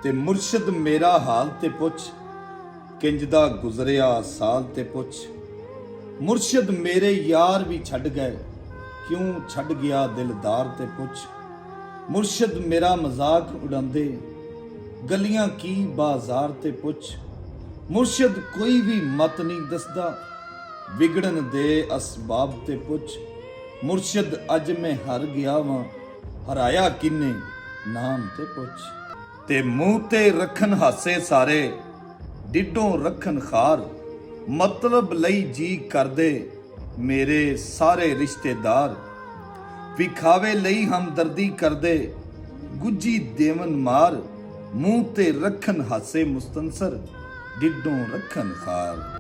ਤੇ ਮੁਰਸ਼ਿਦ ਮੇਰਾ ਹਾਲ ਤੇ ਪੁੱਛ, ਕਿੰਜ ਦਾ ਗੁਜ਼ਰਿਆ ਸਾਲ ਤੇ ਪੁੱਛ। ਮੁਰਸ਼ਿਦ ਮੇਰੇ ਯਾਰ ਵੀ ਛੱਡ ਗਏ, ਕਿਉਂ ਛੱਡ ਗਿਆ ਦਿਲਦਾਰ ਤੇ ਪੁੱਛ। ਮੁਰਸ਼ਿਦ ਮੇਰਾ ਮਜ਼ਾਕ ਉਡਾਉਂਦੇ, ਗਲੀਆਂ ਕੀ ਬਾਜ਼ਾਰ ਤੇ ਪੁੱਛ। ਮੁਰਸ਼ਿਦ ਕੋਈ ਵੀ ਮਤ ਨਹੀਂ ਦੱਸਦਾ, ਵਿਗੜਨ ਦੇ ਅਸਬਾਬ ਤੇ ਪੁੱਛ। ਮੁਰਸ਼ਿਦ ਅੱਜ ਮੈਂ ਹਾਰ ਗਿਆ ਵਾਂ, ਹਰਾਇਆ ਕਿੰਨੇ ਨਾਮ ਤੇ ਪੁੱਛ। ਤੇ ਮੂੰਹ ਤੇ ਰੱਖਣ ਹਾਸੇ ਸਾਰੇ, ਡਿੱਡੋਂ ਰੱਖਣ ਖਾਰ। ਮਤਲਬ ਲਈ ਜੀ ਕਰਦੇ ਮੇਰੇ ਸਾਰੇ ਰਿਸ਼ਤੇਦਾਰ। ਵਿਖਾਵੇ ਲਈ ਹਮਦਰਦੀ ਕਰਦੇ, ਗੁੱਜੀ ਦੇਵਨ ਮਾਰ। ਮੂੰਹ ਤੇ ਰੱਖਣ ਹਾਸੇ ਮੁਸਤਨਸਰ, ਡਿੱਡੋਂ ਰੱਖਣ ਖਾਰ।